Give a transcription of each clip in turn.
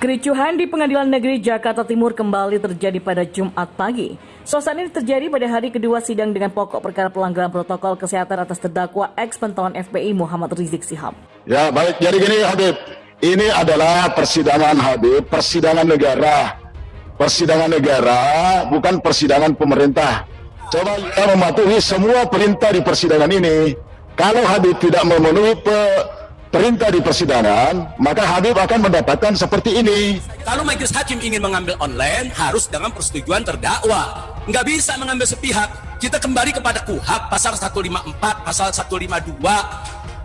Kericuhan di Pengadilan Negeri Jakarta Timur kembali terjadi pada Jumat pagi. Suasana ini terjadi pada hari kedua sidang dengan pokok perkara pelanggaran protokol kesehatan atas terdakwa ex-pentawan FPI Muhammad Rizik Syihab. Ya baik, jadi gini Habib, ini adalah persidangan Habib, persidangan negara. Persidangan negara, bukan persidangan pemerintah. Coba kita mematuhi semua perintah di persidangan ini. Kalau Habib tidak memenuhi perintah di persidangan, maka Habib akan mendapatkan seperti ini. Kalau majelis hakim ingin mengambil online, harus dengan persetujuan terdakwa. Nggak bisa mengambil sepihak. Kita kembali kepada KUHP, pasal 154, pasal 152.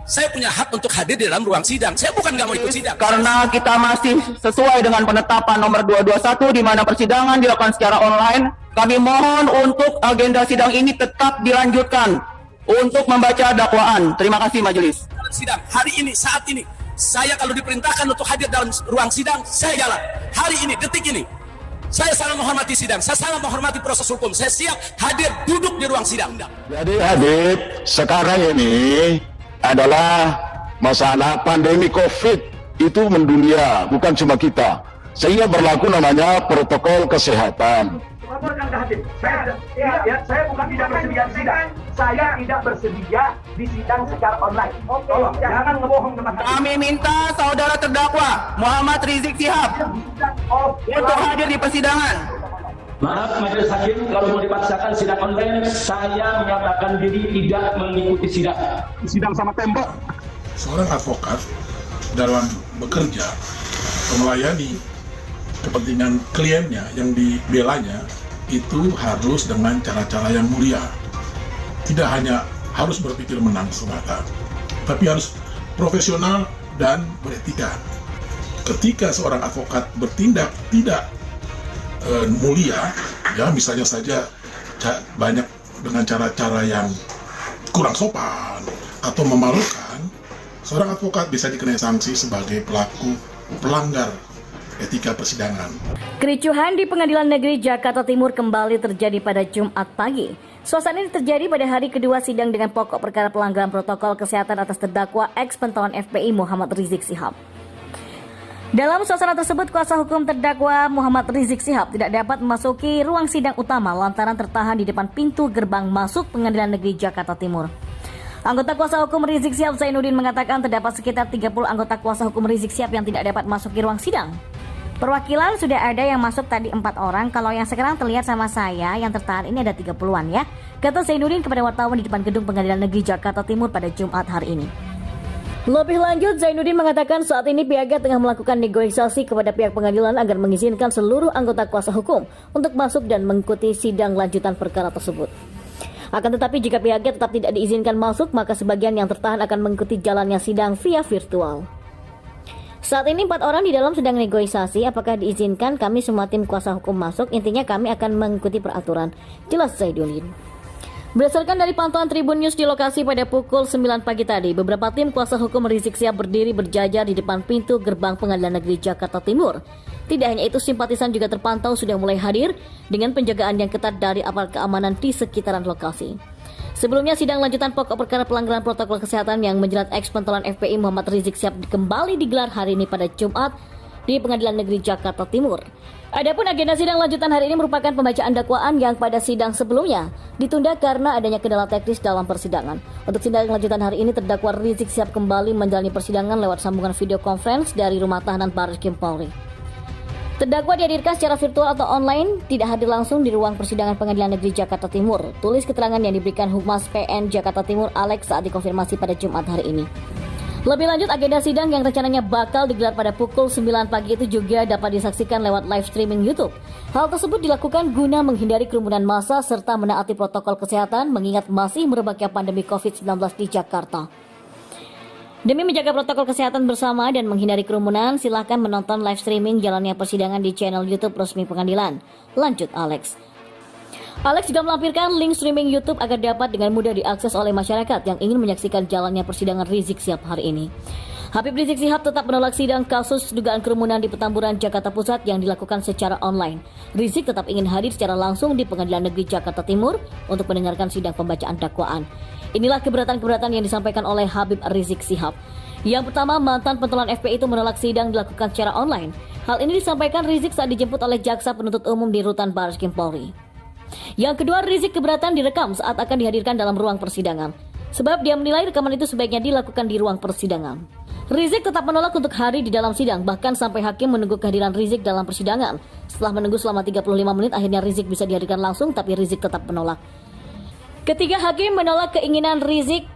Saya punya hak untuk hadir di dalam ruang sidang. Saya bukan nggak mau ikut sidang. Karena kita masih sesuai dengan penetapan nomor 221 di mana persidangan dilakukan secara online, kami mohon untuk agenda sidang ini tetap dilanjutkan untuk membaca dakwaan. Terima kasih majelis. Sidang hari ini, saat ini, saya kalau diperintahkan untuk hadir dalam ruang sidang, saya jalan. Hari ini, detik ini, saya sangat menghormati sidang, saya sangat menghormati proses hukum. Saya siap hadir duduk di ruang sidang. Jadi Habib, sekarang ini adalah masalah pandemi COVID itu mendunia, bukan cuma kita. Sehingga berlaku namanya protokol kesehatan. Saya bukan tidak bersedia di sidang. Saya tidak bersedia di sidang secara online. Tolong, jangan ngebohong teman. Kami minta saudara terdakwa Muhammad Rizik Syihab untuk hadir di persidangan. Maaf majelis hakim, kalau mau dipaksakan sidang online, saya menyatakan diri tidak mengikuti sidang. Sidang sama tembok. Seorang advokat dalam bekerja melayani kepentingan kliennya yang dibelanya itu harus dengan cara-cara yang mulia. Tidak hanya harus berpikir menang semata, tapi harus profesional dan beretika. Ketika seorang advokat bertindak tidak mulia, ya misalnya saja banyak dengan cara-cara yang kurang sopan atau memalukan, seorang advokat bisa dikenai sanksi sebagai pelaku pelanggar etika persidangan. Kericuhan di Pengadilan Negeri Jakarta Timur kembali terjadi pada Jumat pagi. Suasana ini terjadi pada hari kedua sidang dengan pokok perkara pelanggaran protokol kesehatan atas terdakwa ex-pentawan FPI Muhammad Rizik Syihab. Dalam suasana tersebut, kuasa hukum terdakwa Muhammad Rizik Syihab tidak dapat memasuki ruang sidang utama lantaran tertahan di depan pintu gerbang masuk Pengadilan Negeri Jakarta Timur. Anggota kuasa hukum Rizik Syihab Zainuddin mengatakan terdapat sekitar 30 anggota kuasa hukum Rizik Syihab yang tidak dapat masuk ke ruang sidang. Perwakilan sudah ada yang masuk tadi 4 orang, kalau yang sekarang terlihat sama saya yang tertahan ini ada 30-an ya, kata Zainuddin kepada wartawan di depan gedung Pengadilan Negeri Jakarta Timur pada Jumat hari ini. Lebih lanjut, Zainuddin mengatakan saat ini pihaknya tengah melakukan negosiasi kepada pihak pengadilan agar mengizinkan seluruh anggota kuasa hukum untuk masuk dan mengikuti sidang lanjutan perkara tersebut. Akan tetapi jika pihaknya tetap tidak diizinkan masuk, maka sebagian yang tertahan akan mengikuti jalannya sidang via virtual. Saat ini 4 orang di dalam sedang negosiasi apakah diizinkan kami semua tim kuasa hukum masuk, intinya kami akan mengikuti peraturan, jelas Zainuddin. Berdasarkan dari pantauan Tribun News di lokasi pada pukul 9 pagi tadi, beberapa tim kuasa hukum Rizik Syihab berdiri berjajar di depan pintu gerbang Pengadilan Negeri Jakarta Timur. Tidak hanya itu, simpatisan juga terpantau sudah mulai hadir dengan penjagaan yang ketat dari aparat keamanan di sekitaran lokasi. Sebelumnya, sidang lanjutan pokok perkara pelanggaran protokol kesehatan yang menjerat ex-pentawan FPI Muhammad Rizik Syihab kembali digelar hari ini pada Jumat di Pengadilan Negeri Jakarta Timur. Adapun agenda sidang lanjutan hari ini merupakan pembacaan dakwaan yang pada sidang sebelumnya ditunda karena adanya kendala teknis dalam persidangan. Untuk sidang lanjutan hari ini, terdakwa Rizik Syihab kembali menjalani persidangan lewat sambungan video conference dari rumah tahanan Barreskrim Polri. Terdakwa dihadirkan secara virtual atau online, tidak hadir langsung di ruang persidangan Pengadilan Negeri Jakarta Timur. Tulis keterangan yang diberikan Humas PN Jakarta Timur Alex saat dikonfirmasi pada Jumat hari ini. Lebih lanjut, agenda sidang yang rencananya bakal digelar pada pukul 9 pagi itu juga dapat disaksikan lewat live streaming YouTube. Hal tersebut dilakukan guna menghindari kerumunan massa serta menaati protokol kesehatan mengingat masih merebaknya pandemi COVID-19 di Jakarta. Demi menjaga protokol kesehatan bersama dan menghindari kerumunan, silakan menonton live streaming jalannya persidangan di channel YouTube resmi pengadilan. Lanjut Alex. Alex juga melampirkan link streaming YouTube agar dapat dengan mudah diakses oleh masyarakat yang ingin menyaksikan jalannya persidangan Rizik Syihab hari ini. Habib Rizik Syihab tetap menolak sidang kasus dugaan kerumunan di Petamburan, Jakarta Pusat yang dilakukan secara online. Rizik tetap ingin hadir secara langsung di Pengadilan Negeri Jakarta Timur untuk mendengarkan sidang pembacaan dakwaan. Inilah keberatan-keberatan yang disampaikan oleh Habib Rizik Syihab. Yang pertama, mantan pentolan FPI itu menolak sidang dilakukan secara online. Hal ini disampaikan Rizik saat dijemput oleh jaksa penuntut umum di rutan Barreskrim Polri. Yang kedua, Rizik keberatan direkam saat akan dihadirkan dalam ruang persidangan. Sebab dia menilai rekaman itu sebaiknya dilakukan di ruang persidangan. Rizik tetap menolak untuk hadir di dalam sidang, bahkan sampai hakim menunggu kehadiran Rizik dalam persidangan. Setelah menunggu selama 35 menit, akhirnya Rizik bisa dihadirkan langsung, tapi Rizik tetap menolak. Ketiga, hakim menolak keinginan Rizik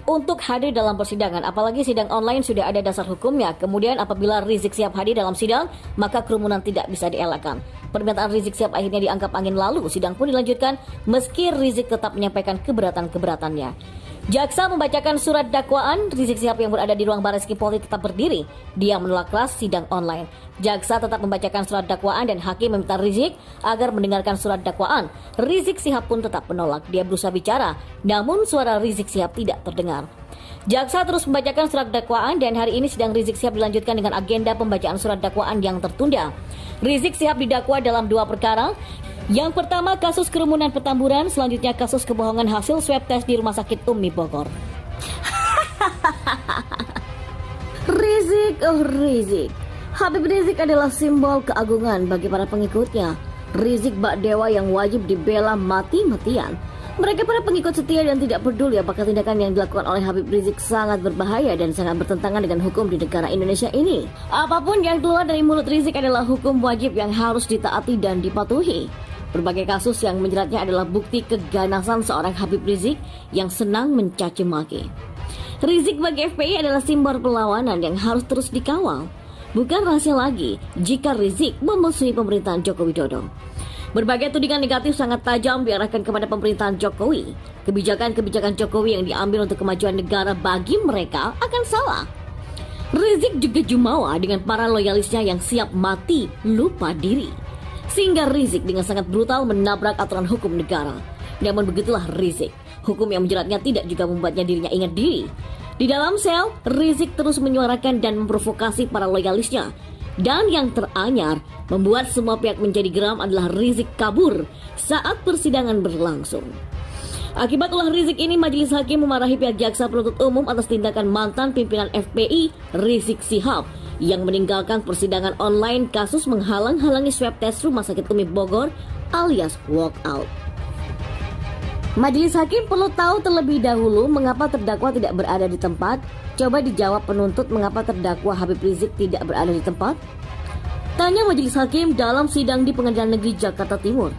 untuk hadir dalam persidangan, apalagi sidang online sudah ada dasar hukumnya. Kemudian apabila Rizik Syihab hadir dalam sidang, maka kerumunan tidak bisa dielakkan. Pernyataan Rizik Syihab akhirnya dianggap angin lalu, sidang pun dilanjutkan meski Rizik tetap menyampaikan keberatan-keberatannya. Jaksa membacakan surat dakwaan. Rizik Syihab yang berada di ruang Barreskrim Polri tetap berdiri. Dia menolak keras sidang online. Jaksa tetap membacakan surat dakwaan dan hakim meminta Rizik agar mendengarkan surat dakwaan. Rizik Syihab pun tetap menolak. Dia berusaha bicara, namun suara Rizik Syihab tidak terdengar. Jaksa terus membacakan surat dakwaan dan hari ini sidang Rizik Syihab dilanjutkan dengan agenda pembacaan surat dakwaan yang tertunda. Rizik Syihab didakwa dalam 2 perkara. Yang pertama, kasus kerumunan Petamburan, selanjutnya kasus kebohongan hasil swab test di Rumah Sakit Umi Bogor. Rizik. Habib Rizik adalah simbol keagungan bagi para pengikutnya. Rizik bak dewa yang wajib dibela mati-matian. Mereka para pengikut setia dan tidak peduli apakah tindakan yang dilakukan oleh Habib Rizik sangat berbahaya dan sangat bertentangan dengan hukum di negara Indonesia ini. Apapun yang keluar dari mulut Rizik adalah hukum wajib yang harus ditaati dan dipatuhi. Berbagai kasus yang menjeratnya adalah bukti keganasan seorang Habib Rizik yang senang mencaci maki. Rizik bagi FPI adalah simbol perlawanan yang harus terus dikawal. Bukan rahasia lagi jika Rizik memusuhi pemerintahan Joko Widodo. Berbagai tudingan negatif sangat tajam diarahkan kepada pemerintahan Jokowi. Kebijakan-kebijakan Jokowi yang diambil untuk kemajuan negara bagi mereka akan salah. Rizik juga jumawa dengan para loyalisnya yang siap mati lupa diri. Sehingga Rizik dengan sangat brutal menabrak aturan hukum negara. Namun begitulah Rizik. Hukum yang menjeratnya tidak juga membuatnya dirinya ingat diri. Di dalam sel, Rizik terus menyuarakan dan memprovokasi para loyalisnya. Dan yang teranyar, membuat semua pihak menjadi geram adalah Rizik kabur saat persidangan berlangsung. Akibat ulah Rizik ini, majelis hakim memarahi pihak jaksa penuntut umum atas tindakan mantan pimpinan FPI Rizik Syihab yang meninggalkan persidangan online kasus menghalang-halangi swab test Rumah Sakit Umi Bogor alias walkout. Majelis hakim perlu tahu terlebih dahulu mengapa terdakwa tidak berada di tempat. Coba dijawab penuntut mengapa terdakwa Habib Rizik tidak berada di tempat. Tanya majelis hakim dalam sidang di Pengadilan Negeri Jakarta Timur.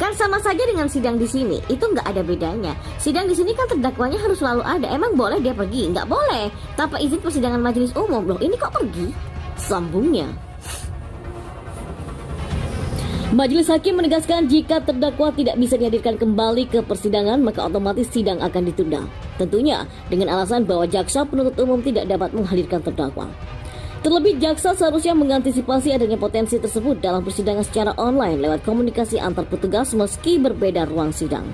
Kan sama saja dengan sidang di sini, itu nggak ada bedanya. Sidang di sini kan terdakwanya harus selalu ada. Emang boleh dia pergi? Nggak boleh. Tanpa izin persidangan majelis umum. Loh, ini kok pergi? Sambungnya. Majelis hakim menegaskan jika terdakwa tidak bisa dihadirkan kembali ke persidangan, maka otomatis sidang akan ditunda. Tentunya dengan alasan bahwa jaksa penuntut umum tidak dapat menghadirkan terdakwa. Terlebih, jaksa seharusnya mengantisipasi adanya potensi tersebut dalam persidangan secara online lewat komunikasi antar petugas meski berbeda ruang sidang.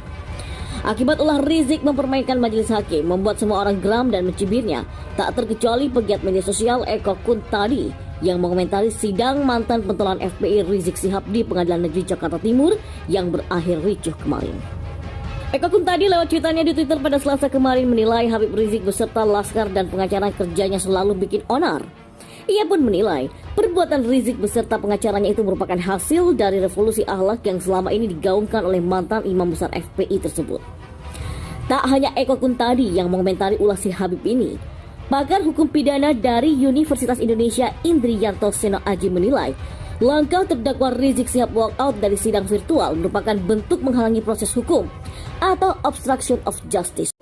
Akibat ulah Rizik mempermainkan majelis hakim, membuat semua orang geram dan mencibirnya, tak terkecuali pegiat media sosial Eko Kuntadi yang mengomentari sidang mantan pentolan FPI Rizik Syihab di Pengadilan Negeri Jakarta Timur yang berakhir ricuh kemarin. Eko Kuntadi lewat cuitannya di Twitter pada Selasa kemarin menilai Habib Rizik beserta laskar dan pengacara kerjanya selalu bikin onar. Ia pun menilai perbuatan Rizik beserta pengacaranya itu merupakan hasil dari revolusi akhlak yang selama ini digaungkan oleh mantan imam besar FPI tersebut. Tak hanya Eko Kuntadi yang mengomentari ulah si Habib ini, pakar hukum pidana dari Universitas Indonesia Indriyanto Seno Aji menilai langkah terdakwa Rizik Syihab walkout dari sidang virtual merupakan bentuk menghalangi proses hukum atau obstruction of justice.